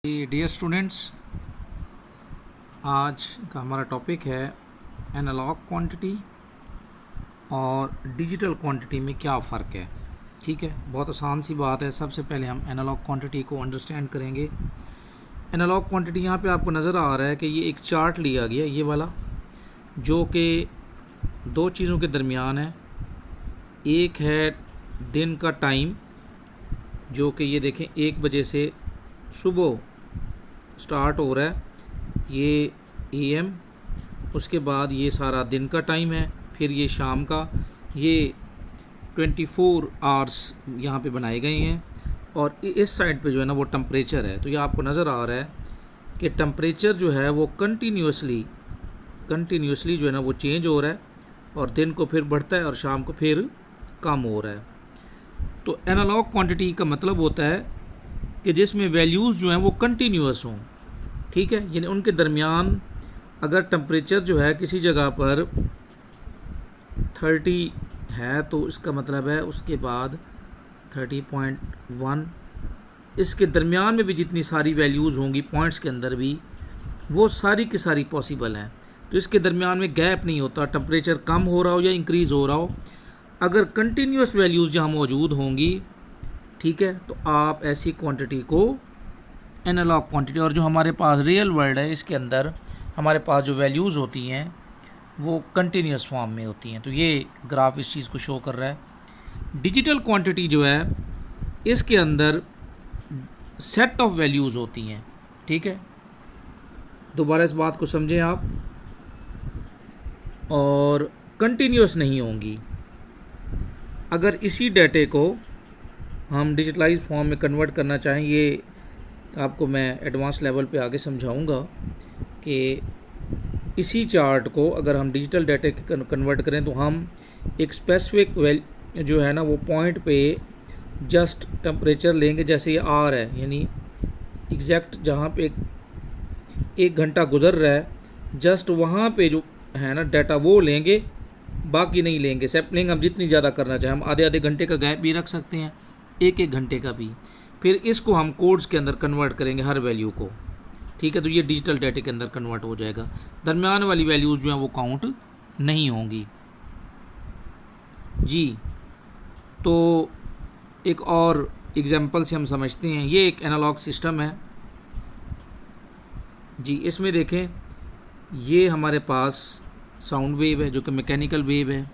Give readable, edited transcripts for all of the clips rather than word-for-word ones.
Dear students, आज का हमारा टॉपिक है एनालॉग क्वांटिटी और डिजिटल क्वांटिटी में क्या फ़र्क है। ठीक है, बहुत आसान सी बात है। सबसे पहले हम एनालॉग क्वांटिटी को अंडरस्टैंड करेंगे। एनालॉग क्वांटिटी यहाँ पे आपको नज़र आ रहा है कि ये एक चार्ट लिया गया, ये वाला, जो कि दो चीज़ों के दरमियान है। एक है दिन का टाइम, जो कि ये देखें 1 बजे से सुबह स्टार्ट हो रहा है, ये AM। उसके बाद ये सारा दिन का टाइम है, फिर ये शाम का। ये 24 आवर्स यहाँ पे बनाए गए हैं। और इस साइड पे जो है ना वो टेम्परेचर है। तो ये आपको नज़र आ रहा है कि टेम्परेचर जो है वो कंटिन्यूसली जो है ना वो चेंज हो रहा है, और दिन को फिर बढ़ता है और शाम को फिर कम हो रहा है। तो एनालॉग क्वांटिटी का मतलब होता है कि जिसमें वैल्यूज़ जो हैं वो कंटिन्यूस हों। ठीक है, यानी उनके दरमियान अगर टेम्परेचर जो है किसी जगह पर 30 है तो इसका मतलब है उसके बाद 30.1, इसके दरमियान में भी जितनी सारी वैल्यूज़ होंगी पॉइंट्स के अंदर भी, वो सारी की सारी पॉसिबल हैं। तो इसके दरमियान में गैप नहीं होता, टेम्परेचर कम हो रहा हो या इंक्रीज़ हो रहा हो। अगर कंटिन्यूस वैल्यूज़ जहाँ मौजूद होंगी, ठीक है, तो आप ऐसी क्वांटिटी को एनालॉग क्वांटिटी। और जो हमारे पास रियल वर्ल्ड है, इसके अंदर हमारे पास जो वैल्यूज़ होती हैं वो कंटिन्यूस फॉर्म में होती हैं। तो ये ग्राफ इस चीज़ को शो कर रहा है। डिजिटल क्वांटिटी जो है, इसके अंदर सेट ऑफ वैल्यूज़ होती हैं। ठीक है, दोबारा इस बात को समझें आप, और कंटिन्यूस नहीं होंगी। अगर इसी डाटे को हम डिजिटलाइज फॉर्म में कन्वर्ट करना चाहें, ये आपको मैं एडवांस लेवल पे आगे समझाऊंगा कि इसी चार्ट को अगर हम डिजिटल डाटे कन्वर्ट करें तो हम एक स्पेसिफिक जो है ना वो पॉइंट पे जस्ट टेम्परेचर लेंगे। जैसे ये R है, यानी एग्जैक्ट जहाँ पे 1 घंटा गुजर रहा है, जस्ट वहाँ पे जो है ना डाटा वो लेंगे, बाकी नहीं लेंगे। सैम्पलिंग हम जितनी ज़्यादा करना चाहें, हम आधे आधे घंटे का गैप भी रख सकते हैं, 1 घंटे का भी। फिर इसको हम कोड्स के अंदर कन्वर्ट करेंगे हर वैल्यू को। ठीक है, तो ये डिजिटल डाटे के अंदर कन्वर्ट हो जाएगा। दरमियान वाली वैल्यूज़ जो हैं वो काउंट नहीं होंगी जी। तो एक और एग्जांपल से हम समझते हैं। ये एक एनालॉग सिस्टम है जी। इसमें देखें, ये हमारे पास साउंड वेव है जो कि मैकेनिकल वेव है।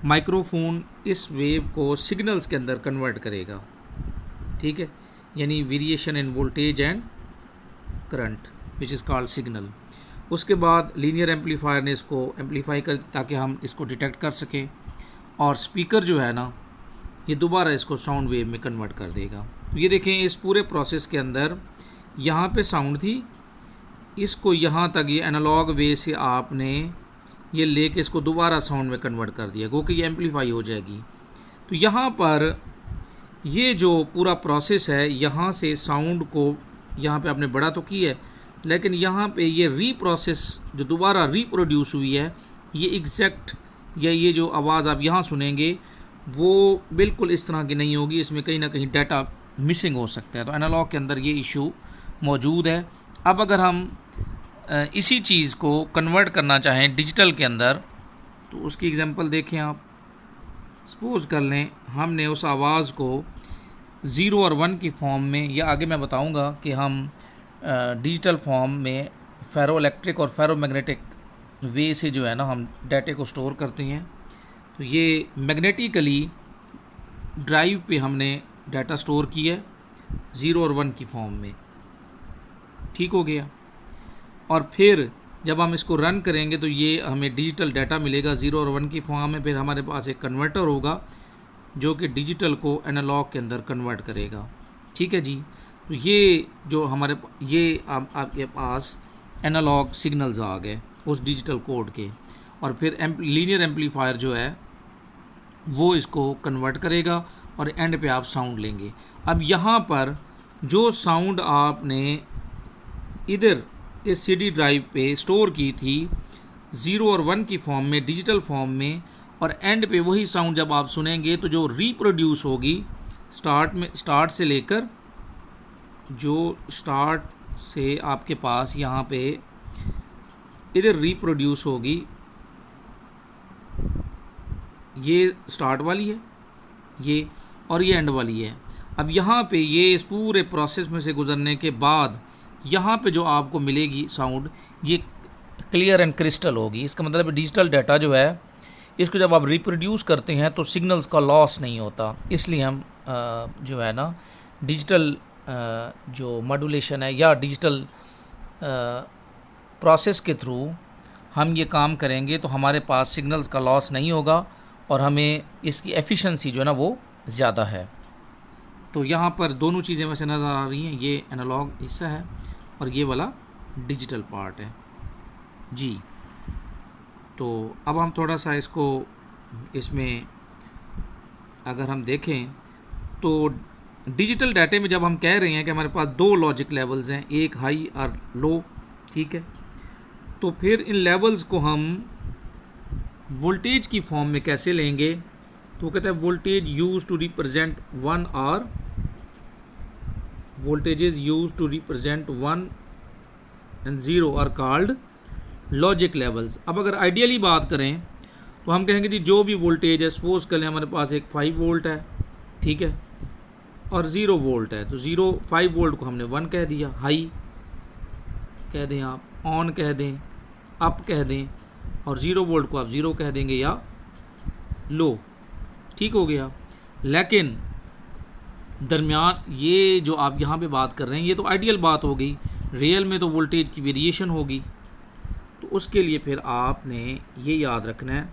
माइक्रोफोन इस वेव को सिग्नल्स के अंदर कन्वर्ट करेगा। ठीक है, यानी variation in voltage and current which is called signal. उसके बाद लीनियर एम्पलीफायर ने इसको एम्पलीफाई कर ताकि हम इसको डिटेक्ट कर सकें, और स्पीकर जो है ना ये दोबारा इसको साउंड वेव में कन्वर्ट कर देगा। तो ये देखें, इस पूरे प्रोसेस के अंदर यहाँ पे साउंड थी, इसको यहाँ तक ये एनालॉग वे से आपने ये लेके इसको दोबारा साउंड में कन्वर्ट कर दिया, क्योंकि ये एम्पलीफाई हो जाएगी। तो यहाँ पर ये जो पूरा प्रोसेस है, यहाँ से साउंड को यहाँ पे आपने बड़ा तो की है, लेकिन यहाँ पे ये रीप्रोसेस जो दोबारा रीप्रोड्यूस हुई है, ये एग्जैक्ट या ये जो आवाज़ आप यहाँ सुनेंगे वो बिल्कुल इस तरह की नहीं होगी। इसमें कहीं ना कहीं डाटा मिसिंग हो सकता है। तो एनालॉग के अंदर ये इशू मौजूद है। अब अगर हम इसी चीज़ को कन्वर्ट करना चाहें डिजिटल के अंदर, तो उसकी एग्जांपल देखें आप। सपोज़ कर लें हमने उस आवाज़ को 0 और 1 की फॉर्म में, या आगे मैं बताऊंगा कि हम डिजिटल फॉर्म में फेरो इलेक्ट्रिक और फेरो मैग्नेटिक वे से जो है ना हम डाटे को स्टोर करते हैं। तो ये मैग्नेटिकली ड्राइव पे हमने डाटा स्टोर किया 0 और 1 की फॉर्म में। ठीक हो गया। और फिर जब हम इसको रन करेंगे तो ये हमें डिजिटल डाटा मिलेगा 0 और 1 की फॉर्म में। फिर हमारे पास एक कन्वर्टर होगा जो कि डिजिटल को एनालॉग के अंदर कन्वर्ट करेगा। ठीक है जी। तो ये जो हमारे ये आपके पास एनालॉग सिग्नल्स आ गए उस डिजिटल कोड के, और फिर लीनियर एम्पलीफायर जो है वो इसको कन्वर्ट करेगा और एंड पे आप साउंड लेंगे। अब यहाँ पर जो साउंड आपने इधर इस CD ड्राइव पे स्टोर की थी 0 और 1 की फॉर्म में, डिजिटल फॉर्म में, और एंड पे वही साउंड जब आप सुनेंगे तो जो रीप्रोड्यूस होगी स्टार्ट से लेकर जो स्टार्ट से आपके पास यहाँ पे इधर रिप्रोड्यूस होगी, ये स्टार्ट वाली है ये, और ये एंड वाली है। अब यहाँ पे ये इस पूरे प्रोसेस में से गुजरने के बाद यहाँ पे जो आपको मिलेगी साउंड, ये क्लियर एंड क्रिस्टल होगी। इसका मतलब डिजिटल डाटा जो है, इसको जब आप रिप्रोड्यूस करते हैं तो सिग्नल्स का लॉस नहीं होता। इसलिए हम जो है ना डिजिटल जो मॉड्यूलेशन है या डिजिटल प्रोसेस के थ्रू हम ये काम करेंगे तो हमारे पास सिग्नल्स का लॉस नहीं होगा और हमें इसकी एफिशिएंसी जो है ना वो ज़्यादा है। तो यहाँ पर दोनों चीज़ें वैसे नज़र आ रही हैं, ये एनालॉग हिस्सा है और ये वाला डिजिटल पार्ट है जी। तो अब हम थोड़ा सा इसको इसमें अगर हम देखें तो डिजिटल डाटे में जब हम कह रहे हैं कि हमारे पास दो लॉजिक लेवल्स हैं, एक हाई और लो, ठीक है, तो फिर इन लेवल्स को हम वोल्टेज की फॉर्म में कैसे लेंगे? तो वो कहता है voltage use to represent one or voltages used to represent 1 and 0 are called logic levels। अब अगर आइडियली बात करें तो हम कहेंगे जी जो भी वोल्टेज है, सपोज कर लें हमारे पास एक 5 वोल्ट है, ठीक है, और 0 वोल्ट है, तो 5 वोल्ट को हमने 1 कह दिया, हाई कह दें आप, ऑन कह दें, अप कह दें, और 0 वोल्ट को आप 0 कह देंगे या लो, ठीक हो गया। लेकिन दरमियान ये जो आप यहाँ पे बात कर रहे हैं ये तो आइडियल बात हो गई, रियल में तो वोल्टेज की वेरिएशन होगी। तो उसके लिए फिर आपने ये याद रखना है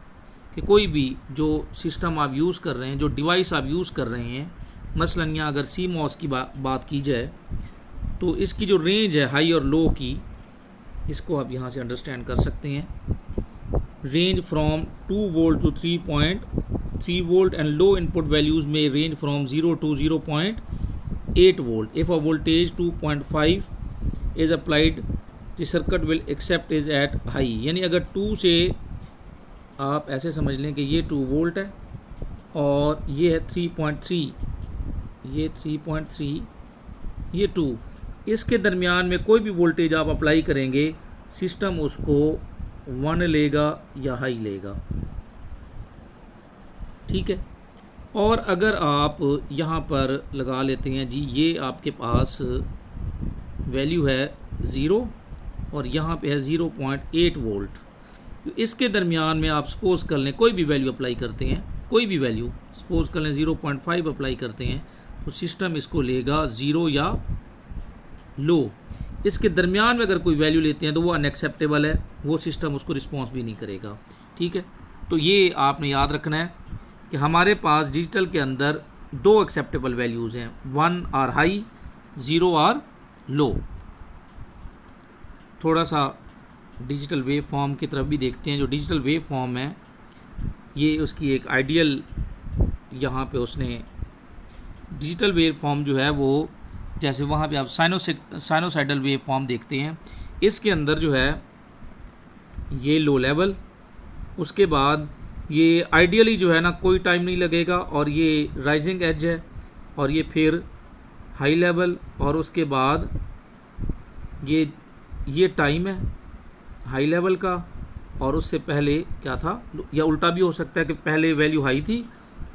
कि कोई भी जो सिस्टम आप यूज़ कर रहे हैं, जो डिवाइस आप यूज़ कर रहे हैं, मसलन यहाँ अगर CMOS की बात की जाए तो इसकी जो रेंज है हाई और लो की, इसको आप यहाँ से अंडरस्टैंड कर सकते हैं। Range from 2 volt to 3.3 volt and low input values may range from 0 to 0.8 volt. If a voltage 2.5 is applied, the circuit will accept is at high। यानी अगर 2 से आप ऐसे समझ लें कि ये 2 वोल्ट है और ये है 3.3, ये 3.3, ये 2, इसके दरमियान में कोई भी वोल्टेज आप अप्लाई करेंगे, सिस्टम उसको 1 लेगा या हाई लेगा, ठीक है। और अगर आप यहाँ पर लगा लेते हैं जी ये आपके पास वैल्यू है 0 और यहाँ पे है 0.8 वोल्ट, तो इसके दरमियान में आप सपोज़ कर लें कोई भी वैल्यू अप्लाई करते हैं, कोई भी वैल्यू सपोज़ कर लें 0.5 अप्लाई करते हैं, तो सिस्टम इसको लेगा 0 या लो। इसके दरमियान में अगर कोई वैल्यू लेते हैं तो वो अनएक्सेप्टेबल है, वो सिस्टम उसको रिस्पॉन्स भी नहीं करेगा, ठीक है। तो ये आपने याद रखना है कि हमारे पास डिजिटल के अंदर 2 एक्सेप्टेबल वैल्यूज़ हैं, 1 आर हाई, 0 आर लो। थोड़ा सा डिजिटल वेव फॉर्म की तरफ भी देखते हैं। जो डिजिटल वेव फॉर्म है ये उसकी एक आइडियल, यहाँ पे उसने डिजिटल वेव फॉर्म जो है वो, जैसे वहाँ पे आप साइनोसाइडल वेव फॉर्म देखते हैं, इसके अंदर जो है ये लो लेवल, उसके बाद ये आइडियली जो है ना कोई टाइम नहीं लगेगा और ये राइजिंग एज है, और ये फिर हाई लेवल, और उसके बाद ये टाइम है हाई लेवल का, और उससे पहले क्या था, या उल्टा भी हो सकता है कि पहले वैल्यू हाई थी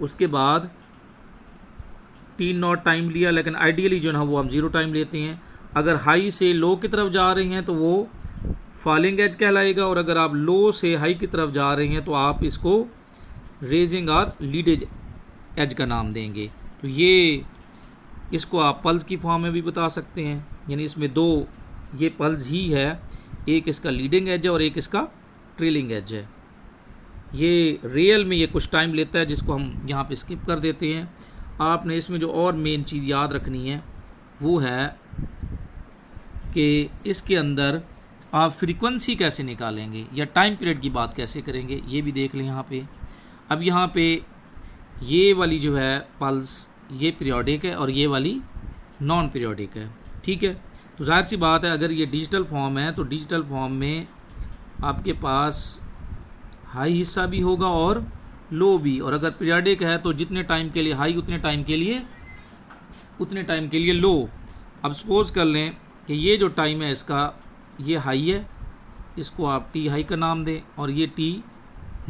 उसके बाद 3 नॉट टाइम लिया, लेकिन आइडियली जो है ना वो हम 0 टाइम लेते हैं। अगर हाई से लो की तरफ जा रहे हैं तो वो फॉलिंग एज कहलाएगा, और अगर आप लो से हाई की तरफ जा रहे हैं तो आप इसको रेजिंग और लीड एज का नाम देंगे। तो ये इसको आप पल्स की फॉर्म में भी बता सकते हैं, यानी इसमें 2 ये पल्स ही है, एक इसका लीडिंग एज है और एक इसका ट्रेलिंग एज है। ये रियल में ये कुछ टाइम लेता है जिसको हम यहाँ पे स्किप कर देते हैं। आपने इसमें जो और मेन चीज़ याद रखनी है वो है कि इसके अंदर आप फ्रीक्वेंसी कैसे निकालेंगे या टाइम पीरियड की बात कैसे करेंगे, ये भी देख लें यहाँ पे। अब यहाँ पे ये वाली जो है पल्स ये पीरियोडिक है और ये वाली नॉन पीरियोडिक है, ठीक है। तो जाहिर सी बात है अगर ये डिजिटल फॉर्म है तो डिजिटल फॉर्म में आपके पास हाई हिस्सा भी होगा और लो भी, और अगर पीरियोडिक है तो जितने टाइम के लिए हाई उतने टाइम के लिए लो। अब सपोज़ कर लें कि ये जो टाइम है इसका ये हाई है, इसको आप टी हाई का नाम दें, और ये टी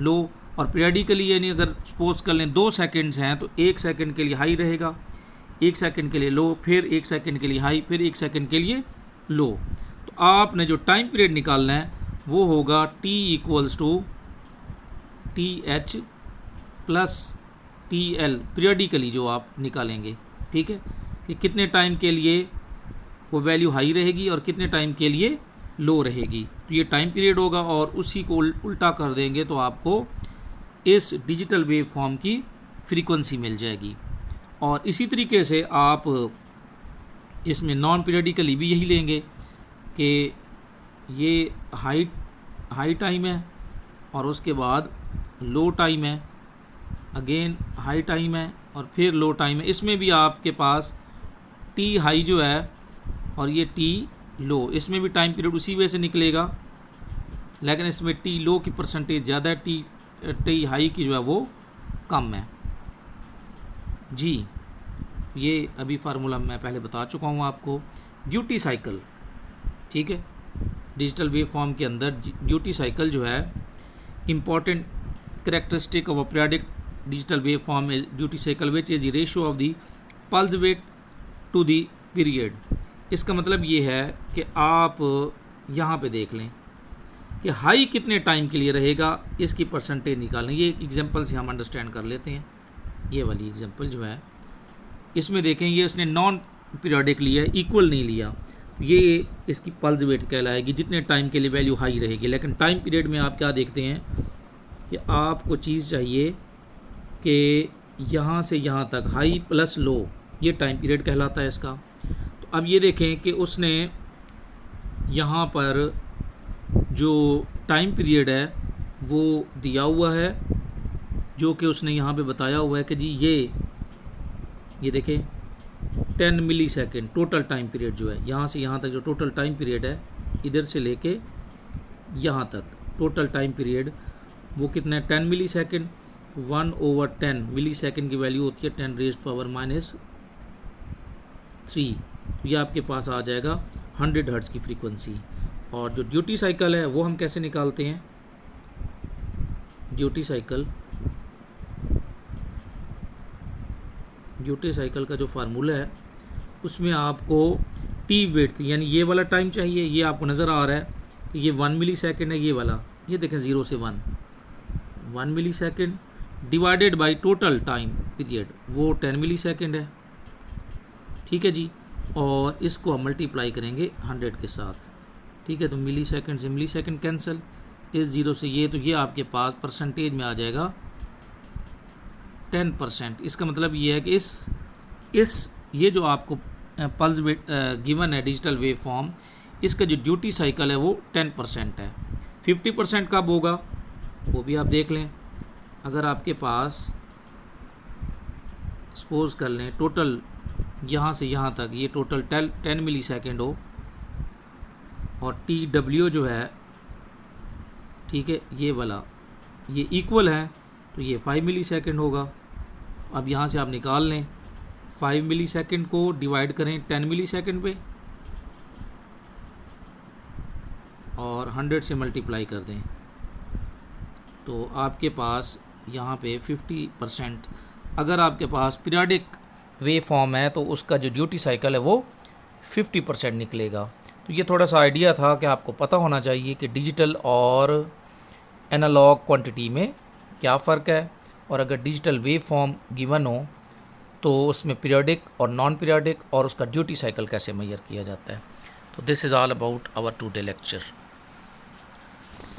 लो। और पीरियडिकली यानी अगर सपोज कर लें 2 सेकेंड्स हैं तो 1 सेकेंड के लिए हाई रहेगा, 1 सेकेंड के लिए लो, फिर 1 सेकेंड के लिए हाई, फिर 1 सेकेंड के लिए लो। तो आपने जो टाइम पीरियड निकालना है वो होगा T equals to T H plus T L, periodically जो आप निकालेंगे, ठीक है, कि कितने टाइम के लिए वो वैल्यू हाई रहेगी और कितने टाइम के लिए लो रहेगी। तो ये टाइम पीरियड होगा और उसी को उल्टा कर देंगे तो आपको इस डिजिटल वेव फॉर्म की फ्रीक्वेंसी मिल जाएगी। और इसी तरीके से आप इसमें नॉन पीरियडिकली भी यही लेंगे कि ये हाई टाइम है और उसके बाद लो टाइम है, अगेन हाई टाइम है और फिर लो टाइम है। इसमें भी आपके पास टी हाई जो है और ये टी लो, इसमें भी टाइम पीरियड उसी वे से निकलेगा, लेकिन इसमें टी लो की परसेंटेज ज़्यादा है, टी हाई की जो है वो कम है जी। ये अभी फार्मूला मैं पहले बता चुका हूँ आपको। ड्यूटी साइकिल, ठीक है, डिजिटल वेव फॉर्म के अंदर ड्यूटी साइकिल जो है important characteristic of a periodic digital wave form is duty cycle which is the ratio of the pulse width to the period. इसका मतलब ये है कि आप यहाँ पे देख लें कि हाई कितने टाइम के लिए रहेगा, इसकी परसेंटेज निकालें। ये एग्जांपल से हम अंडरस्टैंड कर लेते हैं। ये वाली एग्जांपल जो है इसमें देखें, ये इसने नॉन पीरियडिक लिया है, इक्वल नहीं लिया, ये इसकी पल्स वेट कहलाएगी जितने टाइम के लिए वैल्यू हाई रहेगी। लेकिन टाइम पीरियड में आप क्या देखते हैं कि आपको चीज़ चाहिए कि यहाँ से यहाँ तक हाई प्लस लो, ये टाइम पीरियड कहलाता है इसका। तो अब ये देखें कि उसने यहाँ पर जो टाइम पीरियड है वो दिया हुआ है, जो कि उसने यहाँ पे बताया हुआ है कि जी ये देखें 10 मिली सेकेंड टोटल टाइम पीरियड जो है, यहाँ से यहाँ तक जो टोटल टाइम पीरियड है, इधर से लेके यहाँ तक टोटल टाइम पीरियड वो कितना है 10 मिली सेकेंड। 1/10 मिली सेकेंड की वैल्यू होती है 10 रेज़्ड पावर -3। तो ये आपके पास आ जाएगा 100 हर्ट्ज़ की फ्रीक्वेंसी। और जो ड्यूटी साइकिल है वो हम कैसे निकालते हैं, ड्यूटी साइकिल का जो फार्मूला है उसमें आपको टी वेट यानी ये वाला टाइम चाहिए। ये आपको नज़र आ रहा है कि ये 1 मिली सेकेंड है, ये वाला, ये देखें 0 से 1 millisecond divided by total time period, वो 10 मिली सेकेंड है, ठीक है जी। और इसको हम मल्टीप्लाई करेंगे 100 के साथ, ठीक है। तो मिली सेकेंड से मिली सेकेंड कैंसिल, इस 0 से ये, तो ये आपके पास परसेंटेज में आ जाएगा 10%। इसका मतलब ये है कि ये जो आपको पल्स वेट गिवन है डिजिटल वेव फॉर्म, इसका जो ड्यूटी साइकिल है वो 10% है। 50% कब होगा वो भी आप देख लें। अगर आपके पास सपोज कर लें टोटल यहाँ से यहाँ तक ये टोटल 10 मिली सेकेंड हो और टी डब्ल्यू जो है, ठीक है, ये वाला ये इक्वल है तो ये 5 मिली सेकेंड होगा। अब यहाँ से आप निकाल लें 5 मिली सेकेंड को डिवाइड करें 10 मिली सेकेंड पे और 100 से मल्टीप्लाई कर दें तो आपके पास यहाँ पे 50%। अगर आपके पास पीरियडिक वेव फॉर्म है तो उसका जो ड्यूटी साइकिल है वो 50% निकलेगा। तो ये थोड़ा सा आइडिया था कि आपको पता होना चाहिए कि डिजिटल और एनालॉग क्वांटिटी में क्या फ़र्क है, और अगर डिजिटल वेव फॉर्म गिवन हो तो उसमें पीरियडिक और नॉन पीरियडिक और उसका ड्यूटी साइकिल कैसे मेजर किया जाता है। तो this is all about our today lecture.